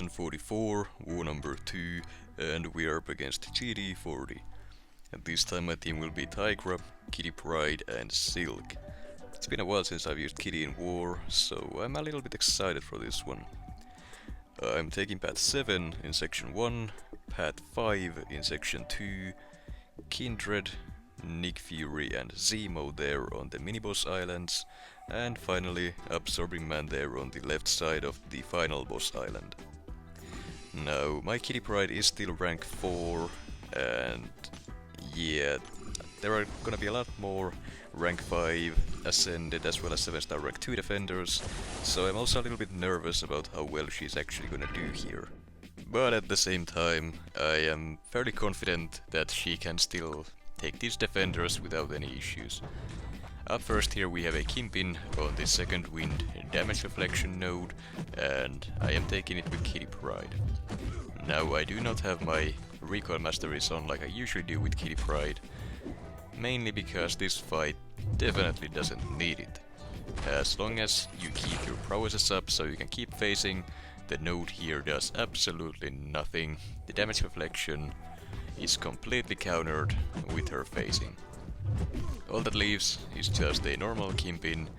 S44, War number 2, and we are up against GT40. And this time my team will be Tigra, Pryde and Silk. It's been a while since I've used Kitty in War, so I'm a little bit excited for this one. I'm taking Path 7 in Section 1, Path 5 in Section 2, Kindred, Nick Fury and Zemo there on the mini-boss islands, and finally Absorbing Man there on the left side of the final boss island. Now, my Kitty Pryde is still rank 4, and yeah, there are gonna be a lot more rank 5 ascended as well as 7-star rank 2 defenders, so I'm also a little bit nervous about how well she's actually gonna do here. But at the same time, I am fairly confident that she can still take these defenders without any issues. Up first here we have a Kingpin on the second wind damage reflection node, and I am taking it with Kitty Pryde. Now I do not have my recoil masteries on like I usually do with Kitty Pryde, mainly because this fight definitely doesn't need it. As long as you keep your prowesses up so you can keep phasing, the node here does absolutely nothing. The damage reflection is completely countered with her phasing. All that leaves is just a normal Kingpin,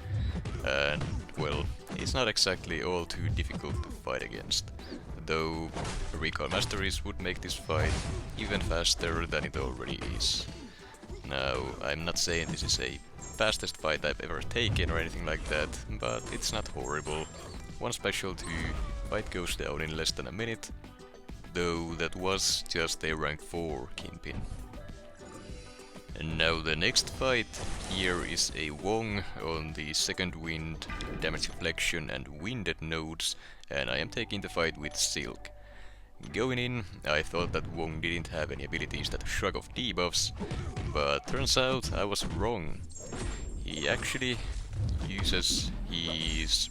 and well, it's not exactly all too difficult to fight against, though recoil masteries would make this fight even faster than it already is. Now, I'm not saying this is a fastest fight I've ever taken or anything like that, but it's not horrible. One special 2 fight goes down in less than a minute, though that was just a rank 4 Kingpin. And now the next fight here is a Wong on the second wind, damage reflection and winded nodes, and I am taking the fight with Silk. Going in, I thought that Wong didn't have any abilities that shrug off debuffs, but turns out I was wrong. He actually uses his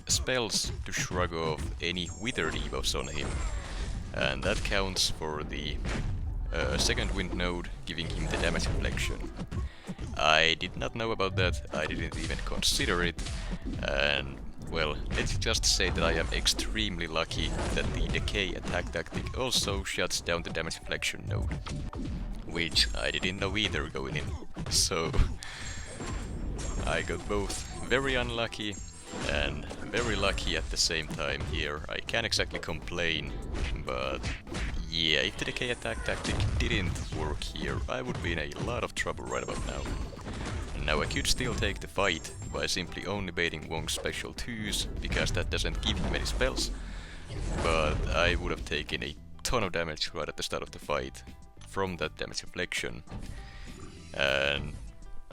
spells to shrug off any wither debuffs on him, and that counts for the second wind node, giving him the damage reflection. I did not know about that, I didn't even consider it, and well, let's just say that I am extremely lucky that the decay attack tactic also shuts down the damage reflection node, which I didn't know either going in, so I got both very unlucky and very lucky at the same time here. I can't exactly complain, but yeah, if the decay attack tactic didn't work here, I would be in a lot of trouble right about now. Now I could still take the fight by simply only baiting Wong's special 2s, because that doesn't give him any spells, but I would have taken a ton of damage right at the start of the fight from that damage reflection, and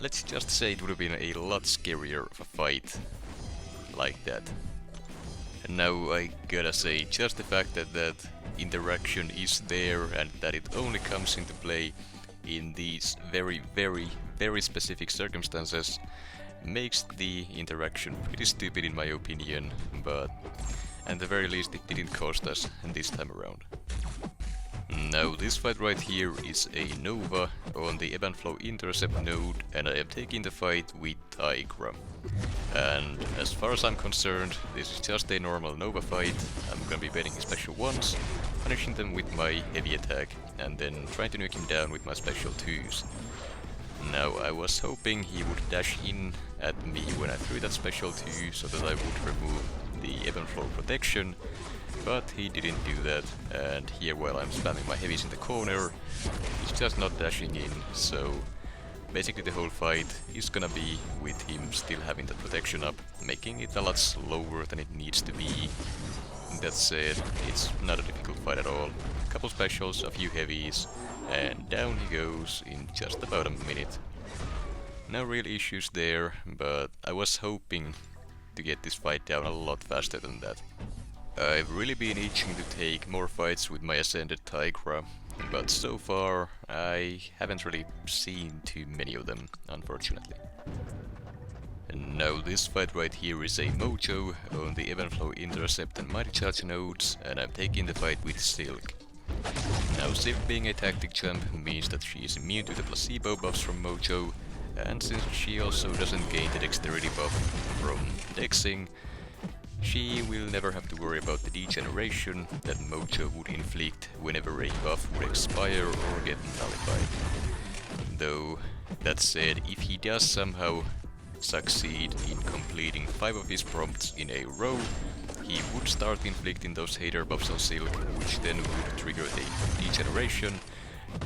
let's just say it would have been a lot scarier of a fight like that. And now I gotta say, just the fact that that interaction is there and that it only comes into play in these very specific circumstances makes the interaction pretty stupid in my opinion, but at the very least it didn't cost us this time around. Now this fight right here is a Nova on the Ebb and Flow intercept node, and I am taking the fight with Tigra. And as far as I'm concerned, this is just a normal Nova fight. I'm gonna be baiting his special 1s, punishing them with my heavy attack, and then trying to nuke him down with my special 2s. Now I was hoping he would dash in at me when I threw that special 2 so that I would remove the Ebb and Flow protection, but he didn't do that, and here while I'm spamming my heavies in the corner, he's just not dashing in, so basically the whole fight is gonna be with him still having that protection up, making it a lot slower than it needs to be. That said, it's not a difficult fight at all. A couple specials, a few heavies, and down he goes in just about a minute. No real issues there, but I was hoping to get this fight down a lot faster than that. I've really been itching to take more fights with my ascended Tigra, but so far I haven't really seen too many of them, unfortunately. And now this fight right here is a Mojo on the Ebb and Flow intercept and mighty charge nodes, and I'm taking the fight with Silk. Now Silk being a tactic champ means that she is immune to the placebo buffs from Mojo, and since she also doesn't gain the dexterity buff from dexing, She will never have to worry about the degeneration that Mojo would inflict whenever a buff would expire or get nullified. Though, that said, if he does somehow succeed in completing 5 of his prompts in a row, he would start inflicting those hater buffs on Silk, which then would trigger a degeneration,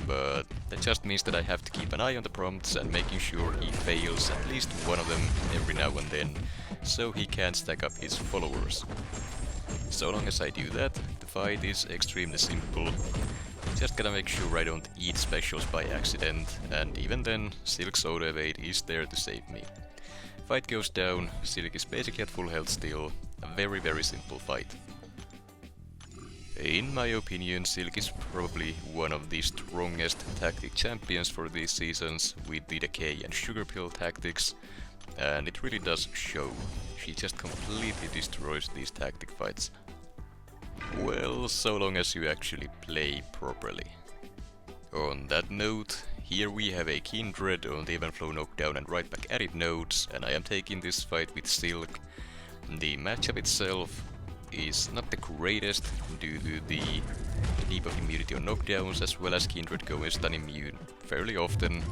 but that just means that I have to keep an eye on the prompts and making sure he fails at least one of them every now and then, so he can stack up his followers. So long as I do that, the fight is extremely simple. Just gotta make sure I don't eat specials by accident, and even then, Silk's auto evade is there to save me. Fight goes down, Silk is basically at full health still, a very simple fight. In my opinion, Silk is probably one of the strongest tactic champions for these seasons with the decay and sugar pill tactics, and it really does show. She just completely destroys these tactic fights. Well, so long as you actually play properly. On that note, here we have a Kindred on the even flow knockdown and right back at it nodes, and I am taking this fight with Silk. The matchup itself is not the greatest due to the debuff immunity on knockdowns, as well as Kindred going stun immune fairly often,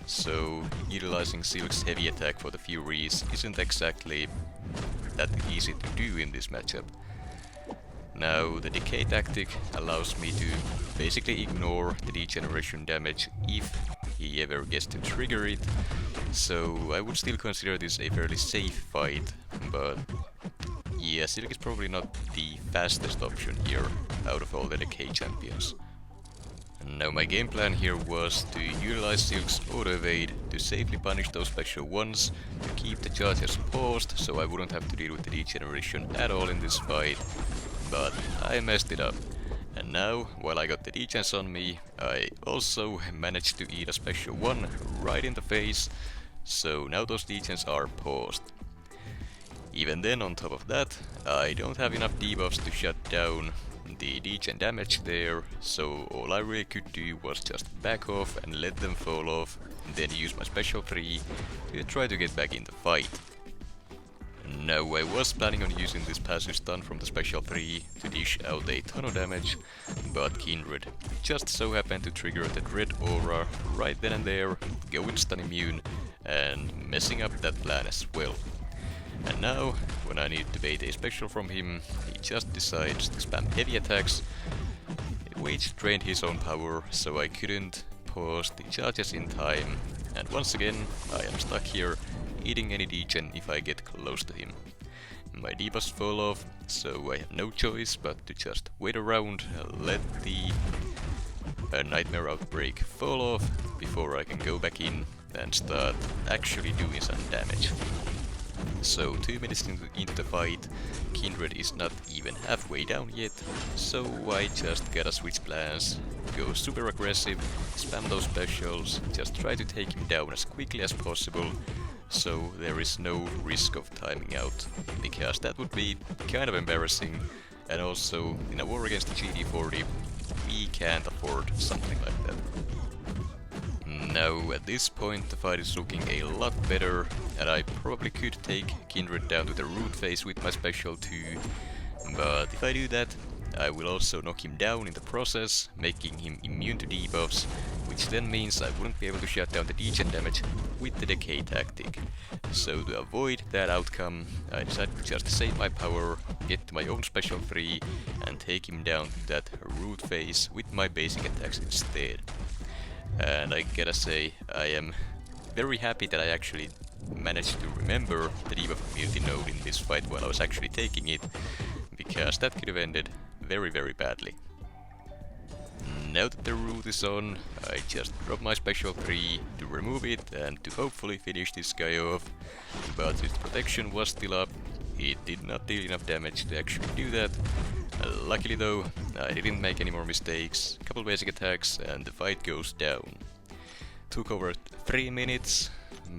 so utilizing Silk's heavy attack for the Furies isn't exactly that easy to do in this matchup. Now, the decay tactic allows me to basically ignore the degeneration damage if he ever gets to trigger it, so I would still consider this a fairly safe fight, but yeah, Silk is probably not the fastest option here out of all the decay champions. Now my game plan here was to utilize Silk's auto evade to safely punish those special ones, to keep the charges paused so I wouldn't have to deal with the degeneration at all in this fight, but I messed it up. And now, while I got the degens on me, I also managed to eat a special one right in the face, so now those degens are paused. Even then, on top of that, I don't have enough debuffs to shut down the degen damage there, so all I really could do was just back off and let them fall off, and then use my special 3 to try to get back in the fight. Now, I was planning on using this passive stun from the special 3 to dish out a ton of damage, but Kindred just so happened to trigger the red aura right then and there, going stun immune, and messing up that plan as well. And now, when I need to bait a special from him, he just decides to spam heavy attacks, which drained his own power, so I couldn't pause the charges in time, and once again I am stuck here, eating any degen if I get close to him. My debuffs fall off, so I have no choice but to just wait around, let the nightmare outbreak fall off before I can go back in and start actually doing some damage. So 2 minutes into the fight, Kindred is not even halfway down yet, so I just gotta switch plans, go super aggressive, spam those specials, just try to take him down as quickly as possible, so there is no risk of timing out, because that would be kind of embarrassing, and also in a war against the GT40, we can't afford something like that. Now, at this point the fight is looking a lot better, and I probably could take Kindred down to the root phase with my special 2, but if I do that, I will also knock him down in the process, making him immune to debuffs, which then means I wouldn't be able to shut down the degen damage with the decay tactic. So to avoid that outcome, I decided to just save my power, get to my own special 3, and take him down to that root phase with my basic attacks instead. And I gotta say, I am very happy that I actually managed to remember the debuff immunity node in this fight while I was actually taking it, because that could have ended very badly. Now that the root is on, I just drop my special 3 to remove it and to hopefully finish this guy off, but his protection was still up, it did not deal enough damage to actually do that. Luckily though, I didn't make any more mistakes, couple basic attacks and the fight goes down. Took over 3 minutes,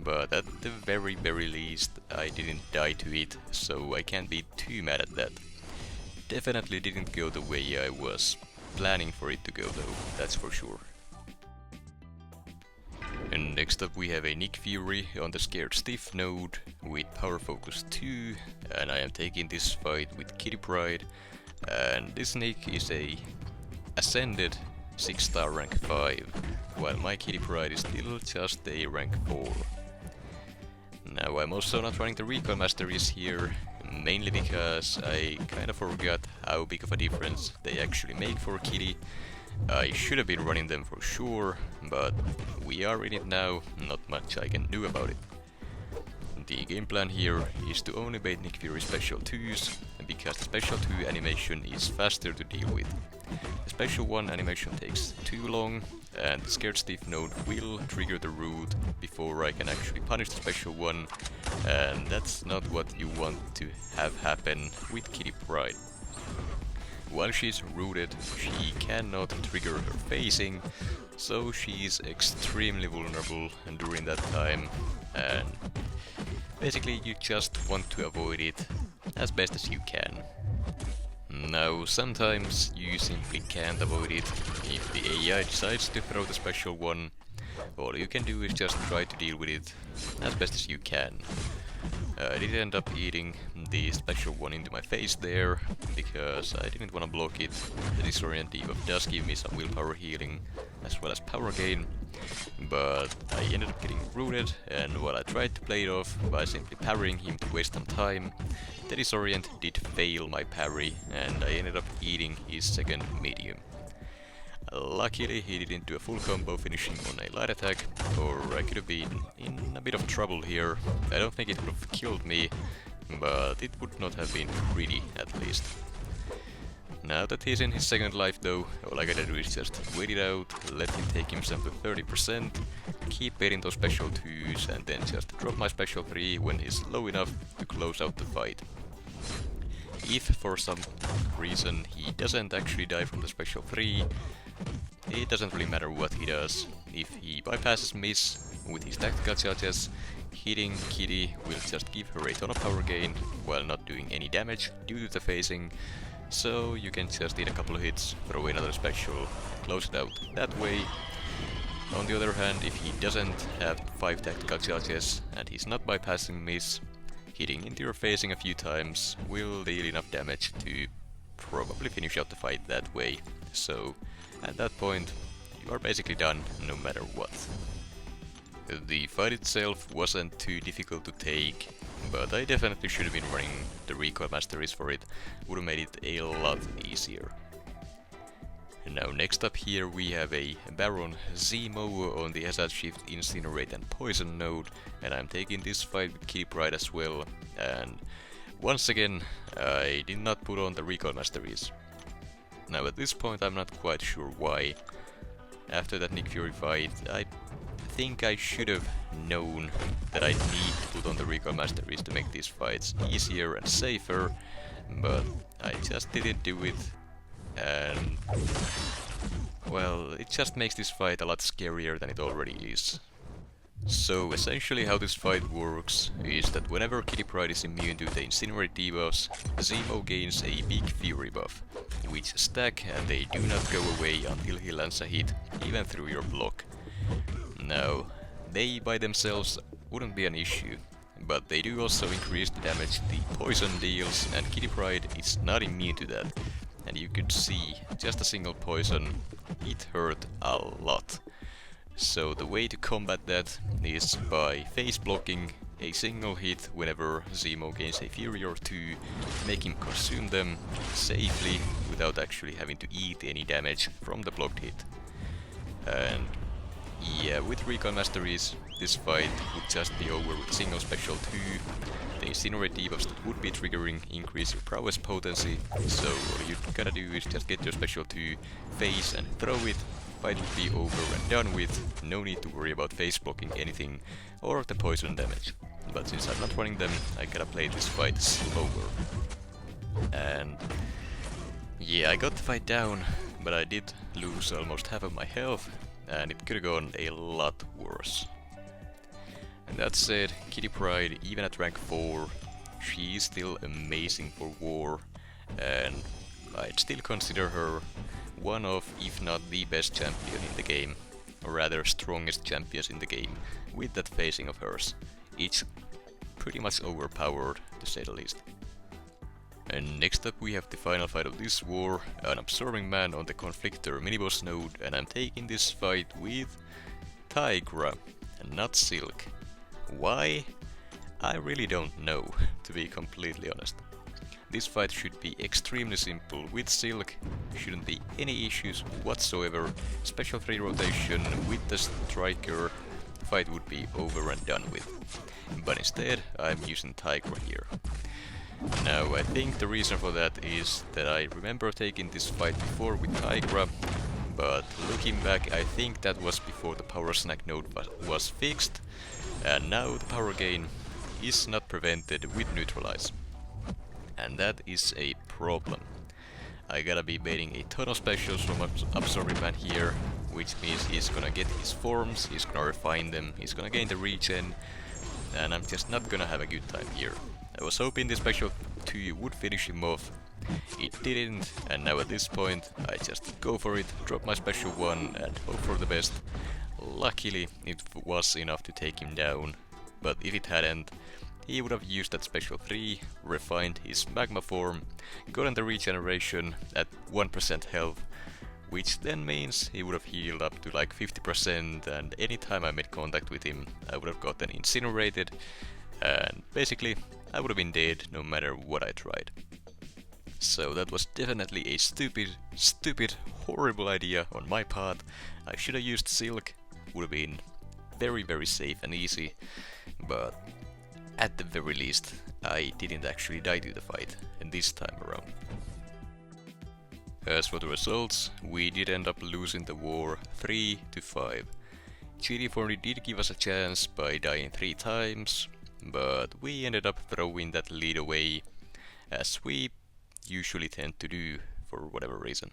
but at the very least I didn't die to it, so I can't be too mad at that. Definitely didn't go the way I was planning for it to go though, that's for sure. And Next up we have a Nick Fury on the Scared Stiff node with Power Focus 2, and I am taking this fight with Kitty Pryde, and this Nick is a Ascended 6-star rank 5, while my Kitty Pryde is still just a rank 4. Now I'm also not running the recoil masteries here, mainly because I kind of forgot how big of a difference they actually make for Kitty. I should have been running them for sure, but we are in it now, not much I can do about it. The game plan here is to only bait Nick Fury special 2s, because the special 2 animation is faster to deal with. The special 1 animation takes too long, and the Scared Stiff node will trigger the root before I can actually punish the special 1, and that's not what you want to have happen with Kitty Pryde. While she's rooted, she cannot trigger her phasing, so she's extremely vulnerable during that time, and basically you just want to avoid it as best as you can. Now, sometimes you simply can't avoid it. If the AI decides to throw the special 1, all you can do is just try to deal with it as best as you can. I did end up eating the special 1 into my face there, because I didn't want to block it. The Disorient debuff does give me some willpower healing, as well as power gain, but I ended up getting rooted, and while I tried to play it off by simply parrying him to waste some time, the Disorient did fail my parry, and I ended up eating his second medium. Luckily he didn't do a full combo finishing on a light attack, or I could have been in a bit of trouble here. I don't think it would have killed me, but it would not have been pretty, at least. Now that he's in his second life though, all I gotta do is just wait it out, let him take himself to 30%, keep baiting those special 2s, and then just drop my special 3 when he's low enough to close out the fight. If for some reason he doesn't actually die from the special 3, it doesn't really matter what he does. If he bypasses miss with his tactical charges, hitting Kitty will just give her a ton of power gain while not doing any damage due to the phasing, so you can just eat a couple of hits, throw another special, close it out that way. On the other hand, if he doesn't have 5 tactical charges and he's not bypassing miss, hitting into your phasing a few times will deal enough damage to probably finish out the fight that way. So at that point, you are basically done no matter what. The fight itself wasn't too difficult to take, but I definitely should have been running the recoil masteries for it, would have made it a lot easier. Now next up here we have a Baron Zemo on the Hazard Shift, Incinerate and Poison node, and I'm taking this fight with Kitty Pryde as well, and once again I did not put on the recoil masteries. Now at this point I'm not quite sure why. After that Nick Fury fight, I think I should have known that I need to put on the recoil masteries to make these fights easier and safer, but I just didn't do it, and well, it just makes this fight a lot scarier than it already is. So essentially how this fight works is that whenever Kitty Pryde is immune to the Incinerate debuffs, Zemo gains a big Fury buff, which stack and they do not go away until he lands a hit, even through your block. Now, they by themselves wouldn't be an issue, but they do also increase the damage the poison deals, and Kitty Pryde is not immune to that. And you could see, just a single poison, it hurt a lot. So the way to combat that is by face blocking a single hit whenever Zemo gains a Fury or 2, make him consume them safely without actually having to eat any damage from the blocked hit. And yeah, with recoil masteries, this fight would just be over with a single special 2. The Incinerate debuffs that would be triggering increase your prowess potency, so all you gotta do is just get your special 2, face and throw it, fight would be over and done with, no need to worry about face blocking anything or the poison damage. But since I'm not running them, I gotta play this fight slower. And yeah, I got the fight down, but I did lose almost half of my health, and it could have gone a lot worse. And that said, Kitty Pryde, even at rank 4, she is still amazing for war, and I'd still consider her one of, if not the best champion in the game. or rather strongest champions in the game with that phasing of hers. It's pretty much overpowered, to say the least. And next up we have the final fight of this war, an Absorbing Man on the Conflictor miniboss node, and I'm taking this fight with Tigra and not Silk. Why? I really don't know, to be completely honest. This fight should be extremely simple. With Silk, shouldn't be any issues whatsoever. Special 3 rotation with the striker, fight would be over and done with. But instead, I'm using Tigra here. Now, I think the reason for that is that I remember taking this fight before with Tigra, but looking back, I think that was before the power snack node was fixed, and now the power gain is not prevented with neutralize. And that is a problem. I gotta be baiting a ton of specials from Absorbing Man here, which means he's gonna get his forms, he's gonna refine them, he's gonna gain the regen, and I'm just not gonna have a good time here. I was hoping the special 2 would finish him off. It didn't, and now at this point I just go for it, drop my special 1 and hope for the best. Luckily it was enough to take him down, but if it hadn't, he would have used that special 3, refined his magma form, gotten the regeneration at 1% health, which then means he would have healed up to like 50%, and anytime I made contact with him I would have gotten incinerated, and basically I would have been dead no matter what I tried. So that was definitely a stupid, horrible idea on my part. I should have used Silk, would have been very safe and easy, but at the very least I didn't actually die to the fight, and this time around. As for the results, we did end up losing the war 3-5. GT40 did give us a chance by dying 3 times, but we ended up throwing that lead away, as we usually tend to do for whatever reason.